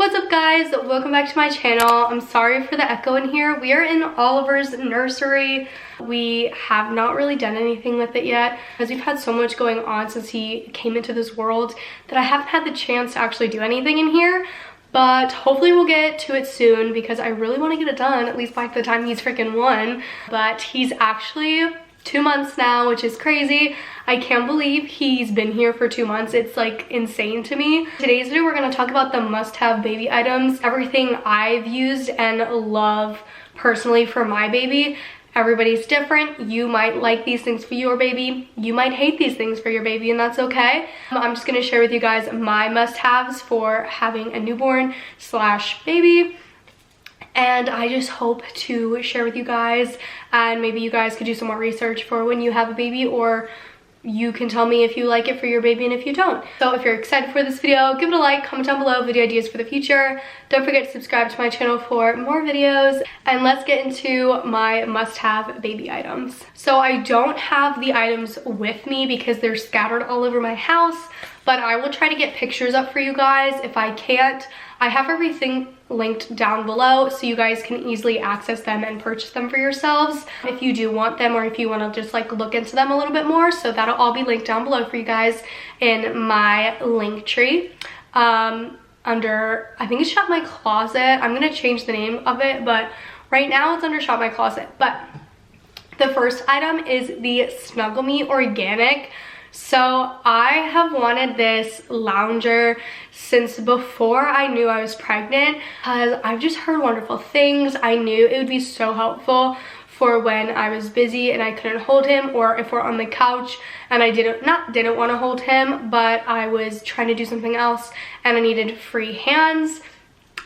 What's up guys, welcome back to my channel. I'm sorry for the echo in here. We are in Oliver's nursery. We have not really done anything with it yet because we've had so much going on since he came into this world that I haven't had the chance to actually do anything in here. But hopefully we'll get to it soon because I really want to get it done at least by the time he's freaking 1. But he's actually 2 months now, which is crazy. I can't believe he's been here for 2 months. It's like insane to me. Today's video, we're going to talk about the must-have baby items, everything I've used and love personally for my baby. Everybody's different. You might like these things for your baby. You might hate these things for your baby, and that's okay. I'm just going to share with you guys my must-haves for having a newborn slash baby. And I just hope to share with you guys, and maybe you guys could do some more research for when you have a baby, or you can tell me if you like it for your baby and if you don't. So if you're excited for this video, give it a like, comment down below video ideas for the future. Don't forget to subscribe to my channel for more videos. And let's get into my must-have baby items. So I don't have the items with me because they're scattered all over my house, but I will try to get pictures up for you guys. If I can't, I have everything linked down below so you guys can easily access them and purchase them for yourselves if you do want them, or if you want to just like look into them a little bit more. So that'll all be linked down below for you guys in my link tree. Under, I think it's Shop My Closet. I'm gonna change the name of it, but right now it's under Shop My Closet. But the first item is the Snuggle Me Organic. So I have wanted this lounger since before I knew I was pregnant because I've just heard wonderful things. I knew it would be so helpful for when I was busy and I couldn't hold him, or if we're on the couch and I didn't want to hold him, but I was trying to do something else and I needed free hands.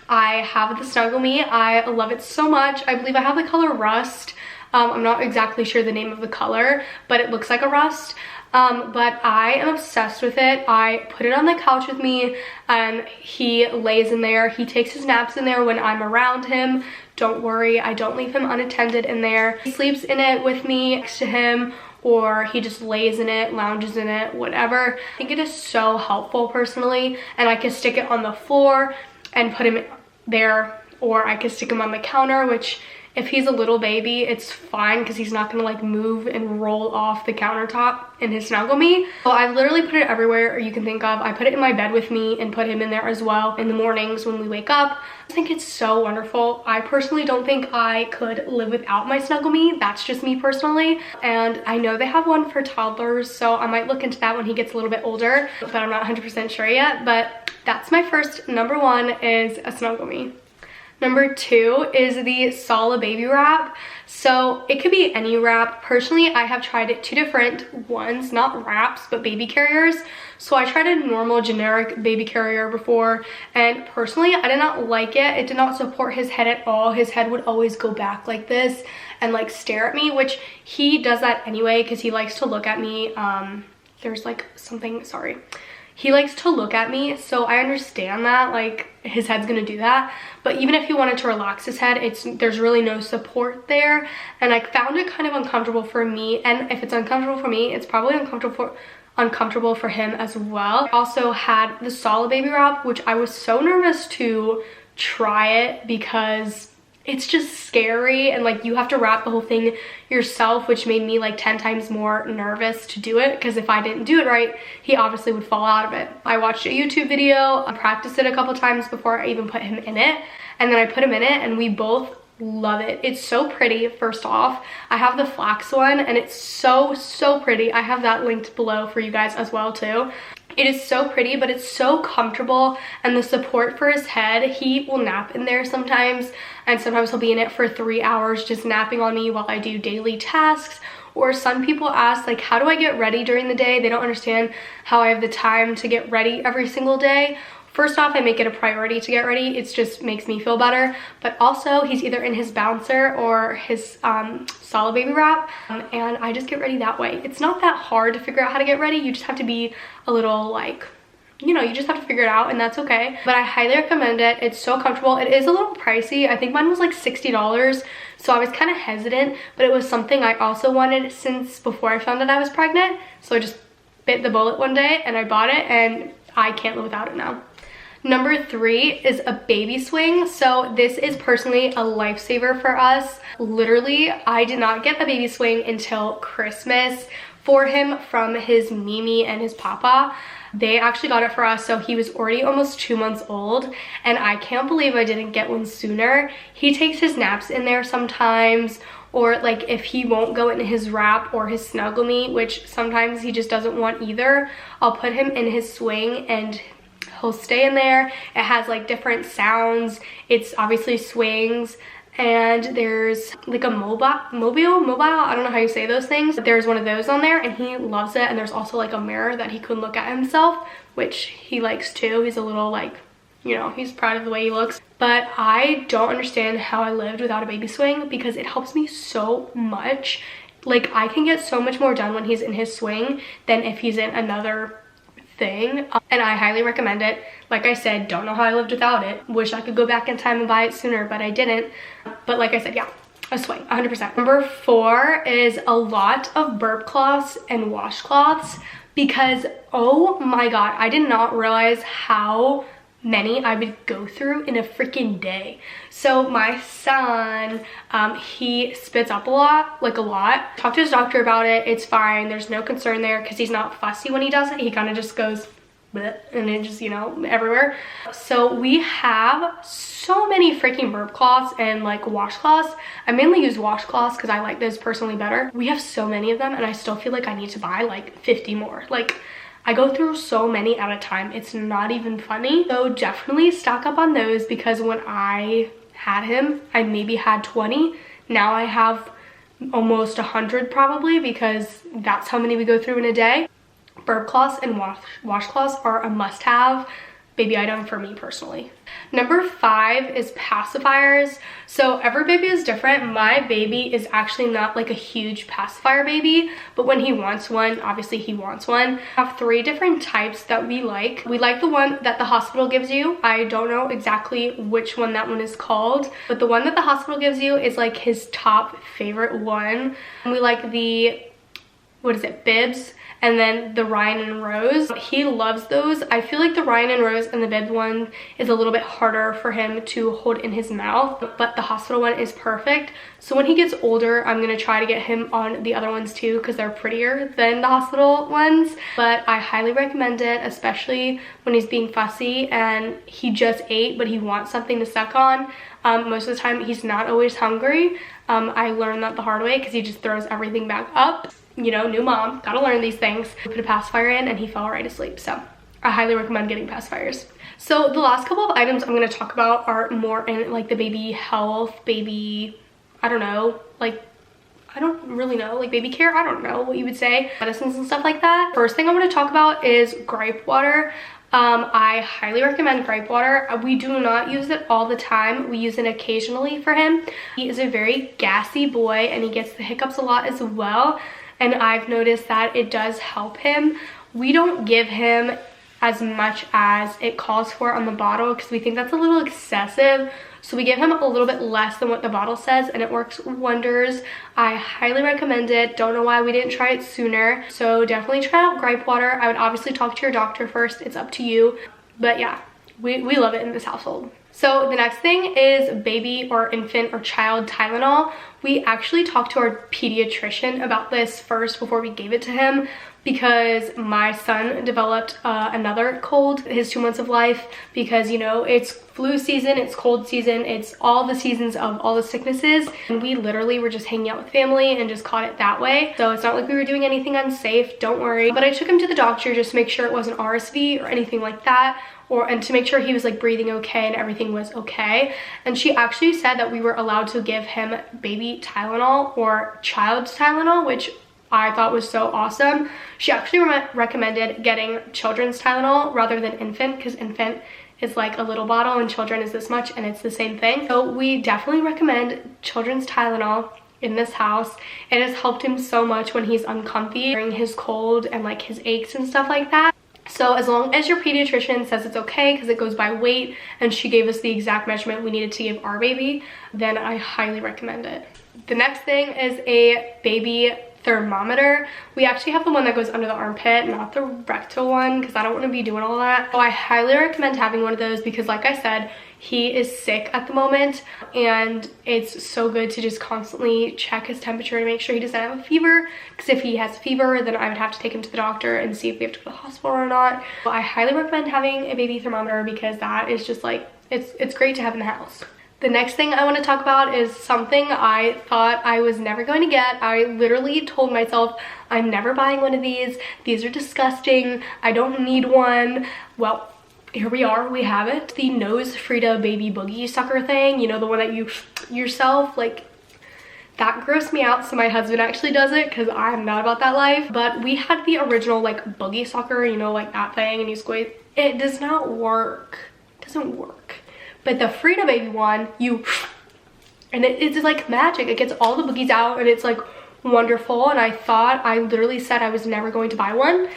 I have the Snuggle Me. I love it so much. I believe I have the color Rust. I'm not exactly sure the name of the color, but it looks like a rust. But I am obsessed with it. I put it on the couch with me and he lays in there. He takes his naps in there when I'm around him. Don't worry, I don't leave him unattended in there. He sleeps in it with me next to him, or he just lays in it, lounges in it, whatever. I think it is so helpful personally, and I can stick it on the floor and put him there, or I could stick him on the counter, which if he's a little baby, it's fine because he's not gonna like move and roll off the countertop in his Snuggle Me. So I literally put it everywhere you can think of. I put it in my bed with me and put him in there as well in the mornings when we wake up. I think it's so wonderful. I personally don't think I could live without my Snuggle Me. That's just me personally. And I know they have one for toddlers, so I might look into that when he gets a little bit older, but I'm not 100% sure yet. But that's my first. Number 1 is a Snuggle Me. Number 2 is the Solid Baby Wrap. So it could be any wrap. Personally, I have tried 2 different ones, not wraps, but baby carriers. So I tried a normal generic baby carrier before, and personally, I did not like it. It did not support his head at all. His head would always go back like this and like stare at me, which he does that anyway because he likes to look at me. There's like something, sorry. He likes to look at me, so I understand that, like, his head's gonna do that. But even if he wanted to relax his head, there's really no support there. And I found it kind of uncomfortable for me. And if it's uncomfortable for me, it's probably uncomfortable for him as well. I also had the Solid Baby Wrap, which I was so nervous to try it because it's just scary, and like you have to wrap the whole thing yourself, which made me like 10 times more nervous to do it, because if I didn't do it right, he obviously would fall out of it. I watched a YouTube video, I practiced it a couple times before I even put him in it, and then I put him in it and we both love it. It's so pretty. First off, I have the flax one and it's so pretty. I have that linked below for you guys as well too. It is so pretty, but it's so comfortable, and the support for his head, he will nap in there sometimes, and sometimes he'll be in it for 3 hours just napping on me while I do daily tasks. Or some people ask, like, how do I get ready during the day? They don't understand how I have the time to get ready every single day. First off, I make it a priority to get ready. It just makes me feel better. But also, he's either in his bouncer or his Solid Baby Wrap, and I just get ready that way. It's not that hard to figure out how to get ready. You just have to be a little, like, you know, you just have to figure it out, and that's okay. But I highly recommend it. It's so comfortable. It is a little pricey. I think mine was like $60, so I was kind of hesitant, but it was something I also wanted since before I found out I was pregnant. So I just bit the bullet one day and I bought it, and I can't live without it now. Number 3 is a baby swing. So this is personally a lifesaver for us. Literally, I did not get a baby swing until Christmas for him from his Mimi and his papa. They actually got it for us, so he was already almost 2 months old, and I can't believe I didn't get one sooner. He takes his naps in there sometimes, or like if he won't go in his wrap or his snuggle me, which sometimes he just doesn't want either, I'll put him in his swing and he'll stay in there. It has like different sounds. It's obviously swings, and there's like a mobile, I don't know how you say those things. There's one of those on there and he loves it. And there's also like a mirror that he could look at himself, which he likes too. He's a little like, you know, he's proud of the way he looks. But I don't understand how I lived without a baby swing, because it helps me so much. Like, I can get so much more done when he's in his swing than if he's in another thing, and I highly recommend it. Like I said, don't know how I lived without it. Wish I could go back in time and buy it sooner, but I didn't. But like I said, yeah, a swing, 100%. Number 4 is a lot of burp cloths and washcloths, because oh my god, I did not realize how many I would go through in a freaking day. So my son, he spits up a lot, like a lot. Talked to his doctor about it. It's fine. There's no concern there, because he's not fussy when he does it. He kind of just goes bleh, and it just, you know, everywhere. So we have so many freaking burp cloths and like washcloths. I mainly use washcloths because I like those personally better. We have so many of them, and I still feel like I need to buy like 50 more. Like, I go through so many at a time, it's not even funny. So definitely stock up on those, because when I had him, I maybe had 20. Now I have almost 100 probably, because that's how many we go through in a day. Burp cloths and washcloths are a must-have baby item for me personally. Number 5 is pacifiers. So every baby is different. My baby is actually not like a huge pacifier baby, but when he wants one, obviously he wants one. I have 3 different types that we like. We like the one that the hospital gives you. I don't know exactly which one that one is called, but the one that the hospital gives you is like his top favorite one. And we like the, what is it, bibs, and then the Ryan and Rose. He loves those. I feel like the Ryan and Rose and the bib one is a little bit harder for him to hold in his mouth, but the hospital one is perfect. So when he gets older, I'm gonna try to get him on the other ones too, because they're prettier than the hospital ones. But I highly recommend it, especially when he's being fussy and he just ate but he wants something to suck on. Most of the time he's not always hungry. I learned that the hard way, because he just throws everything back up. You know, new mom, gotta learn these things. We put a pacifier in and he fell right asleep. So I highly recommend getting pacifiers. So the last couple of items I'm gonna talk about are more in like the baby health, baby, I don't know, like, I don't really know, like baby care, I don't know what you would say, medicines and stuff like that. First thing I'm gonna talk about is gripe water. I highly recommend gripe water. We do not use it all the time. We use it occasionally for him. He is a very gassy boy and he gets the hiccups a lot as well. And I've noticed that it does help him. We don't give him as much as it calls for on the bottle, because we think that's a little excessive. So we give him a little bit less than what the bottle says, and it works wonders. I highly recommend it. Don't know why we didn't try it sooner. So definitely try out gripe water. I would obviously talk to your doctor first. It's up to you. But yeah, we love it in this household. So the next thing is baby or infant or child Tylenol. We actually talked to our pediatrician about this first before we gave it to him, because my son developed another cold his 2 months of life, because, you know, it's flu season, it's cold season, it's all the seasons of all the sicknesses, and we literally were just hanging out with family and just caught it that way. So it's not like we were doing anything unsafe, don't worry. But I took him to the doctor just to make sure it wasn't RSV or anything like that, and to make sure he was like breathing okay and everything was okay. And she actually said that we were allowed to give him baby Tylenol or child's Tylenol, which I thought was so awesome. She actually recommended getting children's Tylenol rather than infant, because infant is like a little bottle and children is this much, and it's the same thing. So we definitely recommend children's Tylenol in this house. It has helped him so much when he's uncomfy during his cold and like his aches and stuff like that. So as long as your pediatrician says it's okay, because it goes by weight and she gave us the exact measurement we needed to give our baby, then I highly recommend it. The next thing is a baby thermometer. We actually have the one that goes under the armpit, not the rectal one, because I don't want to be doing all that. So I highly recommend having one of those because, like I said, he is sick at the moment, and it's so good to just constantly check his temperature and make sure he doesn't have a fever, because if he has a fever, then I would have to take him to the doctor and see if we have to go to the hospital or not. So I highly recommend having a baby thermometer because that is just like, it's great to have in the house. The next thing I want to talk about is something I thought I was never going to get. I literally told myself, I'm never buying one of these. These are disgusting. I don't need one. Well, here we are, we have it. The Nose Frida baby boogie sucker thing, you know, the one that you yourself, like, that grossed me out. So my husband actually does it because I'm not about that life. But we had the original like boogie sucker, you know, like that thing, and you squeeze. It does not work. It doesn't work. But the Frida baby one, and it's like magic. It gets all the boogies out and it's like wonderful. And I literally said I was never going to buy one,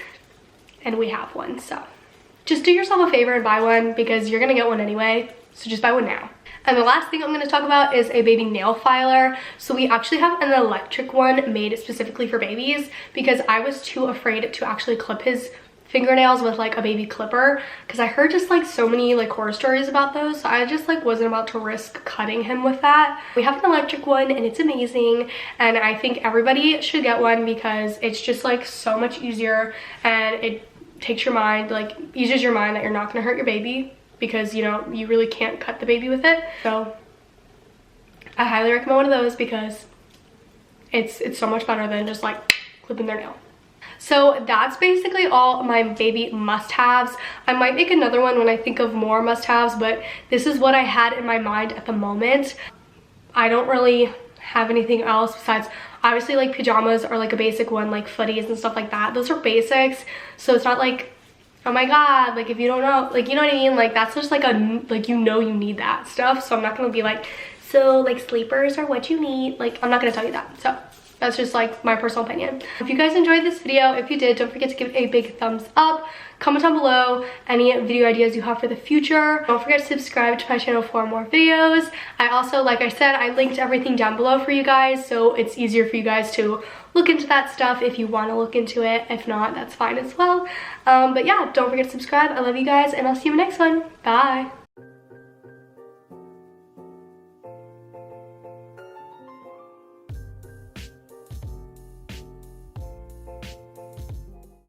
and we have one. So just do yourself a favor and buy one because you're gonna get one anyway. So just buy one now. And the last thing I'm gonna talk about is a baby nail filer. So we actually have an electric one made specifically for babies because I was too afraid to actually clip his fingernails with like a baby clipper because I heard just like so many like horror stories about those. So I just like wasn't about to risk cutting him with that. We have an electric one and it's amazing, and I think everybody should get one because it's just like so much easier, and it takes your mind, like eases your mind that you're not gonna hurt your baby because, you know, you really can't cut the baby with it. So I highly recommend one of those because it's so much better than just like clipping their nail. So that's basically all my baby must-haves. I might make another one when I think of more must-haves, but this is what I had in my mind at the moment. I don't really have anything else besides, obviously, like pajamas are like a basic one, like footies and stuff like that. Those are basics, so it's not like, oh my god, like if you don't know, like, you know what I mean? Like that's just like a, like, you know, you need that stuff. So I'm not gonna be like, so like sleepers are what you need. Like I'm not gonna tell you that. So that's just like my personal opinion. If you guys enjoyed this video, if you did, don't forget to give it a big thumbs up. Comment down below any video ideas you have for the future. Don't forget to subscribe to my channel for more videos. I also, like I said, I linked everything down below for you guys, so it's easier for you guys to look into that stuff if you want to look into it. If not, that's fine as well. But yeah, don't forget to subscribe. I love you guys, and I'll see you in the next one. Bye.